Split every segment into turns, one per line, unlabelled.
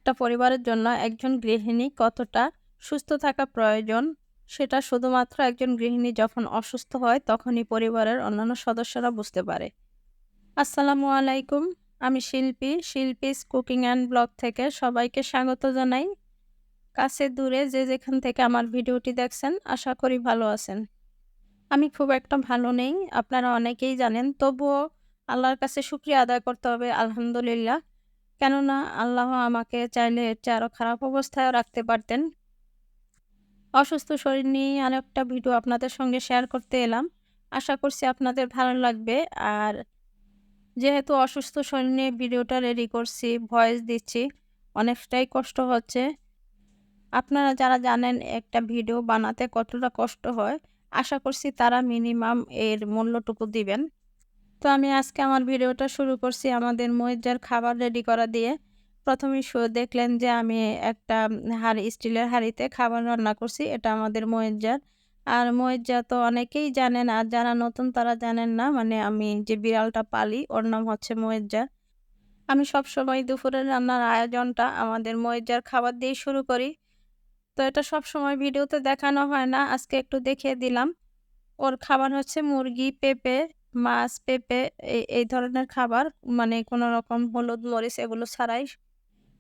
একটা পরিবারের জন্য একজন গৃহিণী কতটা সুস্থ থাকা প্রয়োজন, সেটা শুধুমাত্র একজন গৃহিণী যখন অসুস্থ হয় তখনই পরিবারের অন্যান্য সদস্যরা বুঝতে পারে। আসসালামু আলাইকুম। আমি শিল্পীস কুকিং অ্যান্ড ব্লগ থেকে সবাইকে স্বাগত জানাই। কাছে দূরে যে যেখান থেকে আমার ভিডিওটি দেখছেন, আশা করি ভালো আছেন। আমি খুব একটা ভালো নেই, আপনারা অনেকেই জানেন। তবুও আল্লাহর কাছে শুকরিয়া আদায় করতে হবে আলহামদুলিল্লাহ। কেননা আল্লাহ আমাকে চাইলে এর চেয়ে আরো খারাপ অবস্থায়ও রাখতে পারতেন। অসুস্থ শরীর নিয়ে আরেকটা ভিডিও আপনাদের সঙ্গে শেয়ার করতে এলাম। আশা করছি আপনাদের ভালো লাগবে। আর যেহেতু অসুস্থ শরীর নিয়ে ভিডিওটা রেডি করছি, ভয়েস দিচ্ছি, অনেকটাই কষ্ট হচ্ছে। আপনারা যারা জানেন একটা ভিডিও বানাতে কতটা কষ্ট হয়, আশা করছি তারা মিনিমাম এর মূল্যটুকু দিবেন। তো আমি আজকে আমার ভিডিওটা শুরু করছি আমাদের মহিজ্জার খাবার রেডি করা দিয়ে। প্রথমেই দেখলেন যে আমি একটা স্টিলের হাঁড়িতে খাবার রান্না করছি। এটা আমাদের মহিজ্জার। আর মহিজ্জা তো অনেকেই জানেন, আর যারা নতুন তারা জানেন না। মানে আমি যে বিড়ালটা পালি ওর নাম হচ্ছে মহিজ্জা। আমি সবসময় দুপুরের রান্নার আয়োজনটা আমাদের মহিজ্জার খাবার দিয়েই শুরু করি। তো এটা সবসময় ভিডিওতে দেখানো হয় না। আজকে একটু দেখিয়ে দিলাম। ওর খাবার হচ্ছে মুরগি, পেঁপে, মাছ, পেঁপে এই ধরনের খাবার। মানে কোনো রকম হলুদ, মরিচ এগুলো ছাড়াই।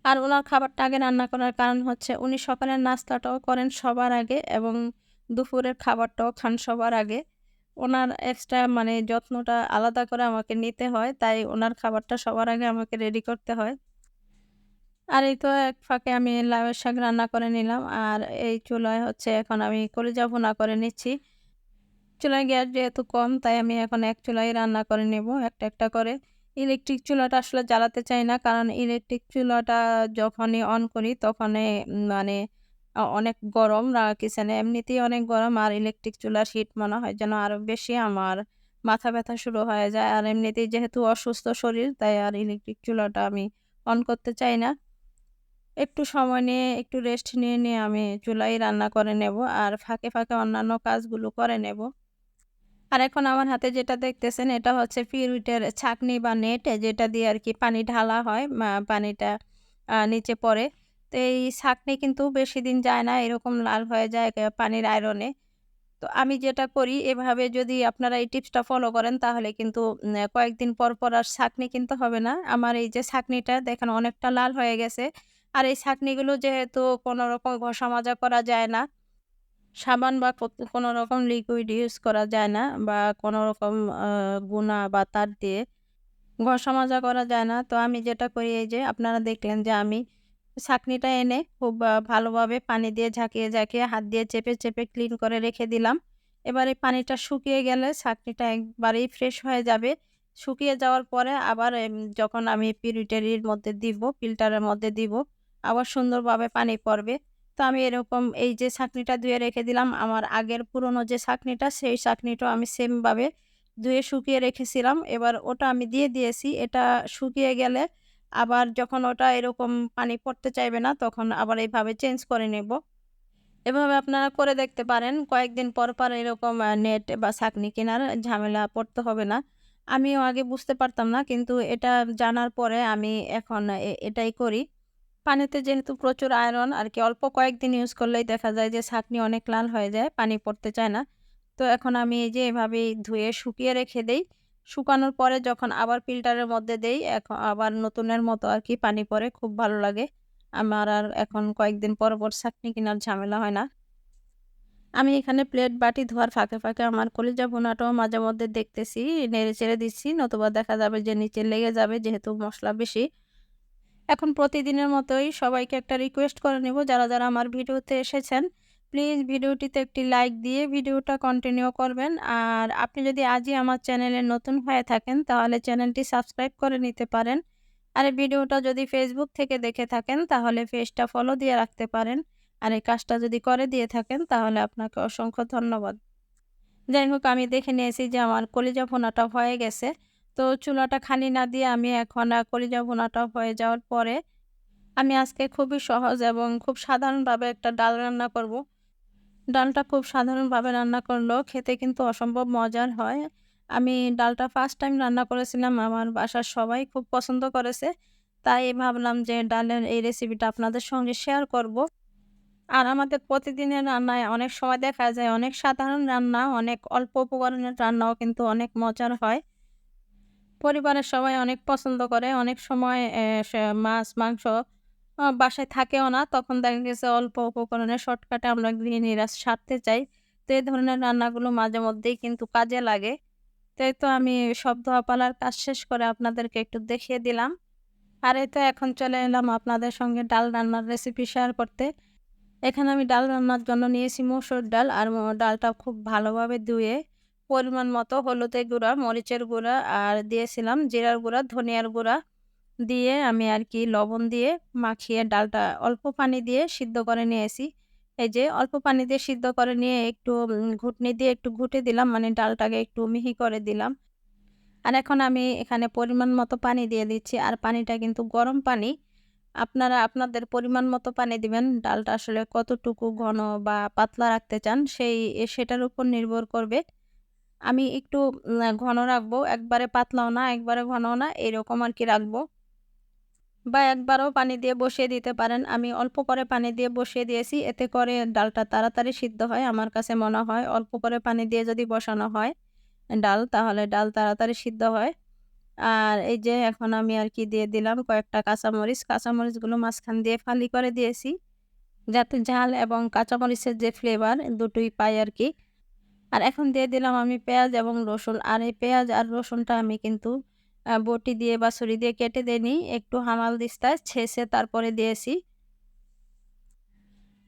আর উনার খাবারটা আগে রান্না করার কারণ হচ্ছে উনি সকালের নাস্তাটাও করেন সবার আগে এবং দুপুরের খাবারটাও খান সবার আগে। উনার এক্সট্রা মানে যত্নটা আলাদা করে আমাকে নিতে হয়। তাই উনার খাবারটা সবার আগে আমাকে রেডি করতে হয়। আর এই তো এক ফাঁকে আমি লাউয়ের শাক রান্না করে নিলাম। আর এই চুলায় হচ্ছে এখন আমি কলিজা ভুনা করে নিচ্ছি। চুলায় গ্যাস যেহেতু কম তাই আমি এখন এক চুলায় রান্না করে নেব একটা করে। ইলেকট্রিক চুলাটা আসলে জ্বালাতে চাই না। কারণ ইলেকট্রিক চুলাটা যখনই অন করি তখনই মানে অনেক গরম কিচেনে এমনিতেই অনেক গরম। আর ইলেকট্রিক চুলার হিট মনে হয় যেন আরো বেশি আমার মাথা ব্যথা শুরু হয়ে যায়। আর এমনিতেই যেহেতু অসুস্থ শরীর তাই আর ইলেকট্রিক চুলাটা আমি অন করতে চাই না। একটু সময় নিয়ে একটু রেস্ট নিয়ে আমি চুলায় রান্না করে নেব। আর ফাঁকে অন্যান্য কাজগুলো করে নেব। আর এখন আমার হাতে যেটা দেখতেছেন এটা হচ্ছে পিরুটের ছাঁকনি বা নেট, যেটা দিয়ে আরকি পানি ঢালা হয়। পানিটা নিচে পড়ে। তো এই ছাঁকনি কিন্তু বেশিদিন যায় না, এরকম লাল হয়ে যায় পানির আয়রনে। তো আমি যেটা করি এভাবে যদি আপনারা এই টিপসটা ফলো করেন তাহলে কিন্তু কয়েকদিন পর আর ছাঁকনি কিনতে হবে না। আমার এই যে ছাঁকনিটা দেখেন অনেকটা লাল হয়ে গেছে। আর এই ছাঁকনিগুলো যেহেতু কোনরকম ঘষা মাজা করা যায় না, সাবান বা কোনো রকম লিকুইড ইউজ করা যায় না, বা কোনো রকম আ গুনা বা তার দিয়ে ঘষা মাজা করা যায় না। তো আমি যেটা করি এই যে আপনারা দেখলেন যে আমি ছাঁকনিটা এনে খুব ভালোভাবে পানি দিয়ে ঝাঁকিয়ে হাত দিয়ে চেপে ক্লিন করে রেখে দিলাম। এবার এই পানিটা শুকিয়ে গেলে ছাঁকনিটা একবারেই ফ্রেশ হয়ে যাবে। শুকিয়ে যাওয়ার পরে আবার যখন আমি পিউরিটারির মধ্যে দিব, ফিল্টারের মধ্যে দিব, আবার সুন্দরভাবে পানি পড়বে। তো আমি এরকম এই যে ছাঁকনিটা ধুয়ে রেখে দিলাম, আমার আগের পুরনো যে ছাঁকনিটা সেই ছাঁকনিটাও আমি সেম ভাবে ধুয়ে শুকিয়ে রেখেছিলাম। এবার ওটা আমি দিয়ে দিয়েছি। এটা শুকিয়ে গেলে আবার যখন ওটা এরকম পানি পড়তে চাইবে না তখন আবার এভাবে চেঞ্জ করে নেব। এভাবে আপনারা করে দেখতে পারেন। কয়েকদিন পর এরকম নেট বা ছাঁকনি কেনার ঝামেলা পড়তে হবে না। আমিও আগে বুঝতে পারতাম না, কিন্তু এটা জানার পরে আমি এখন এটাই করি। পানিতে যেহেতু প্রচুর আয়রন আরকি অল্প কয়েকদিন ইউজ করলেই দেখা যায় যে ছাঁকনি অনেক লাল হয়ে যায়, পানি পড়তে চায় না। তো এখন আমি এই যে এভাবেই ধুয়ে শুকিয়ে রেখে দেই। শুকানোর পরে যখন আবার ফিল্টারের মধ্যে দেই আবার নতুনের মতো আরকি পানি পড়ে, খুব ভালো লাগে। আমার আর এখন কয়েকদিন পর ছাঁকনি কেনার ঝামেলা হয় না। আমি এখানে প্লেট বাটি ধোয়ার ফাঁকে আমার কলিজা ভুনাটাও মাঝে মধ্যে দেখতেছি, নেড়ে-চেড়ে দিচ্ছি, নতুবা দেখা যাবে যে নিচে লেগে যাবে যেহেতু মসলা বেশি। এখন প্রতিদিনের মতোই সবাইকে একটা রিকোয়েস্ট করে নিব, যারা আমার ভিডিওতে এসেছেন, প্লিজ ভিডিওটিতে একটি লাইক দিয়ে ভিডিওটা কন্টিনিউ করবেন। আর আপনি যদি আজই আমার চ্যানেলে নতুন হয়ে থাকেন তাহলে চ্যানেলটি সাবস্ক্রাইব করে নিতে পারেন। আর এই ভিডিওটা যদি ফেসবুক থেকে দেখে থাকেন তাহলে পেজটা ফলো দিয়ে রাখতে পারেন। আর এই কাজটা যদি করে দিয়ে থাকেন তাহলে আপনাকে অসংখ্য ধন্যবাদ। যাই হোক, আমি দেখে নিয়েছি যে আমার কলিজা ভুনাটা হয়ে গেছে। তো চুলাটা খালি না দিয়ে আমি এখন কলিজা ভুনাটা হয়ে যাওয়ার পরে আমি আজকে খুবই সহজ এবং খুব সাধারণভাবে একটা ডাল রান্না করব। ডালটা খুব সাধারণভাবে রান্না করলেও খেতে কিন্তু অসম্ভব মজার হয়। আমি ডালটা ফার্স্ট টাইম রান্না করেছিলাম, আমার বাসার সবাই খুব পছন্দ করেছে। তাই ভাবলাম যে ডালের এই রেসিপিটা আপনাদের সঙ্গে শেয়ার করব। আর আমাদের প্রতিদিনের রান্নায় অনেক সময় দেখা যায় অনেক সাধারণ রান্না, অনেক অল্প উপকরণের রান্নাও কিন্তু অনেক মজার হয়। পরিবারের সবাই অনেক পছন্দ করে। অনেক সময় মাছ, মাংস বাসায় থাকেও না। তখন দেখা গেছে অল্প উপকরণে শর্টকাটে আমরা গৃহিণীরা সারতে চাই। তো এই ধরনের রান্নাগুলো মাঝেমধ্যেই কিন্তু কাজে লাগে। তাই তো আমি সব ধোয়াপালার কাজ শেষ করে আপনাদেরকে একটু দেখিয়ে দিলাম। আর এই তো এখন চলে এলাম আপনাদের সঙ্গে ডাল রান্নার রেসিপি শেয়ার করতে। এখানে আমি ডাল রান্নার জন্য নিয়েছি মসুর ডাল। আর ডালটা খুব ভালোভাবে ধুয়ে পরিমাণ মতো হলুদের গুঁড়া, মরিচের গুঁড়া আর দিয়েছিলাম জিরার গুঁড়া, ধনিয়ার গুঁড়া দিয়ে আমি আরকি লবণ দিয়ে মাখিয়ে ডালটা অল্প পানি দিয়ে সিদ্ধ করে নিয়েছি। এই যে অল্প পানি দিয়ে সিদ্ধ করে নিয়ে একটু ঘুটনি দিয়ে একটু ঘুটে দিলাম, মানে ডালটাকে একটু মিহি করে দিলাম। আর এখন আমি এখানে পরিমাণ মতো পানি দিয়ে দিচ্ছি। আর পানিটা কিন্তু গরম পানি। আপনারা আপনাদের পরিমাণ মতো পানি দিবেন। ডালটা আসলে কতটুকু ঘন বা পাতলা রাখতে চান সেটার উপর নির্ভর করবে। আমি একটু ঘন রাখবো। একবারে পাতলাও না, একবারে ঘনও না, এরকম আরকি রাখবো। বা একবারও পানি দিয়ে বসিয়ে দিতে পারেন। আমি অল্প করে পানি দিয়ে বসিয়ে দিয়েছি। এতে করে ডালটা তাড়াতাড়ি সিদ্ধ হয়। আমার কাছে মনে হয় অল্প করে পানি দিয়ে যদি বসানো হয় ডাল, তাহলে ডাল তাড়াতাড়ি সিদ্ধ হয়। আর এই যে এখন আমি আরকি দিয়ে দিলাম কয়েকটা কাঁচামরিচ। কাঁচামরিচগুলো মাঝখান দিয়ে ফালি করে দিয়েছি। যাতে ঝাল এবং কাঁচামরিচের যে ফ্লেভার দুটোই পাই আরকি। আর এখন দিয়ে দিলাম আমি পেঁয়াজ এবং রসুন। আর এই পেঁয়াজ আর রসুনটা আমি কিন্তু বটি দিয়ে বা ছুরি দিয়ে কেটে দেইনি। একটু হামালদিস্তায় ছেঁচে তারপরে দিয়েছি।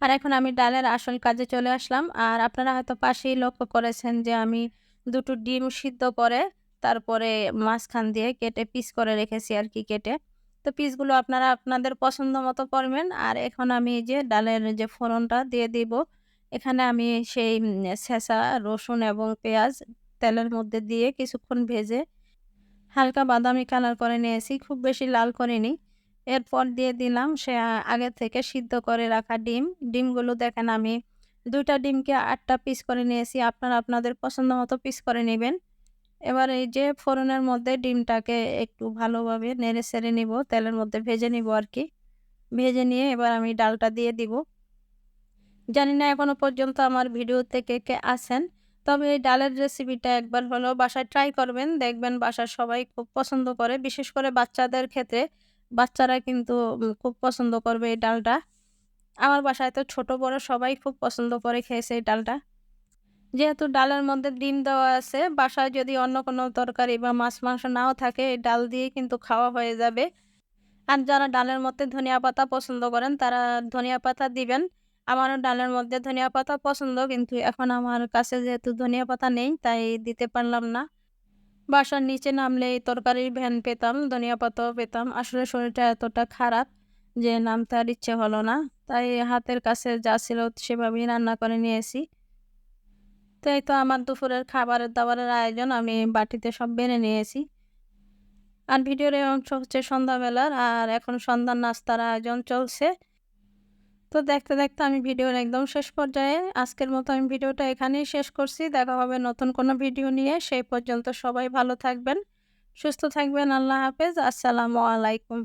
আর এখন আমি ডালের আসল কাজে চলে আসলাম। আর আপনারা হয়তো পাশেই লক্ষ্য করেছেন যে আমি ২ টো ডিম সিদ্ধ করে তারপরে মাঝখান দিয়ে কেটে পিস করে রেখেছি আরকি কেটে। তো পিসগুলো আপনারা আপনাদের পছন্দ মতো করবেন। আর এখন আমি এই যে ডালের যে ফোড়নটা দিয়ে দিব। এখানে আমি সেই ছেঁচা রসুন এবং পেঁয়াজ তেলের মধ্যে দিয়ে কিছুক্ষণ ভেজে হালকা বাদামি কালার করে নিয়েছি, খুব বেশি লাল করিনি। এরপর দিয়ে দিলাম আগে থেকে সিদ্ধ করে রাখা ডিম। ডিমগুলো দেখেন আমি ২ টা ডিমকে ৮ টা পিস করে নিয়েছি। আপনারা আপনাদের পছন্দ মতো পিস করে নিবেন। এবার এই যে ফোড়নের মধ্যে ডিমটাকে একটু ভালোভাবে নেড়ে-চেড়ে নিব, তেলের মধ্যে ভেজে নিব আরকি। ভেজে নিয়ে এবার আমি ডালটা দিয়ে দিব। জানি না এখনো পর্যন্ত আমার ভিডিওতে কে আছেন। তবে এই ডালের রেসিপিটা একবার হলেও বাসায় ট্রাই করবেন। দেখবেন বাসার সবাই খুব পছন্দ করে। বিশেষ করে বাচ্চাদের ক্ষেত্রে। বাচ্চারা কিন্তু খুব পছন্দ করবে এই ডালটা। আমার বাসায় তো ছোট বড় সবাই খুব পছন্দ করে খেয়েছে এই ডালটা। যেহেতু ডালের মধ্যে ডিম দেওয়া আছে, বাসায় যদি অন্য কোনো তরকারি বা মাছ মাংস নাও থাকে, এই ডাল দিয়েই কিন্তু খাওয়া হয়ে যাবে। আর যারা ডালের মধ্যে ধনিয়া পাতা পছন্দ করেন তারা ধনিয়া পাতা দিবেন। আমারও ডালের মধ্যে ধনিয়া পাতা পছন্দ, কিন্তু এখন আমার কাছে যেহেতু ধনিয়া পাতা নেই তাই দিতে পারলাম না। বাসার নিচে নামলেই তরকারির ভ্যান পেতাম, ধনিয়া পাতাও পেতাম। আসলে শরীরটা এতটা খারাপ যে নামতে আর ইচ্ছে হলো না। তাই হাতের কাছে যা ছিল সেভাবেই রান্না করে নিয়েছি। তো এই তো আমার দুপুরের খাবারের দাবারের আয়োজন আমি বাটিতে সব বেড়ে নিয়েছি। আর ভিডিওর এই অংশ হচ্ছে সন্ধ্যাবেলার, আর এখন সন্ধ্যার নাস্তার আয়োজন চলছে। তো দেখতে, দেখতে আমি ভিডিওর একদম শেষ পর্যায়ে। আজকের মতো আমি ভিডিওটা এখানেই শেষ করছি। দেখা হবে নতুন কোনো ভিডিও নিয়ে। সেই পর্যন্ত সবাই ভালো থাকবেন, সুস্থ থাকবেন। আল্লাহ হাফেজ। আসসালামু আলাইকুম।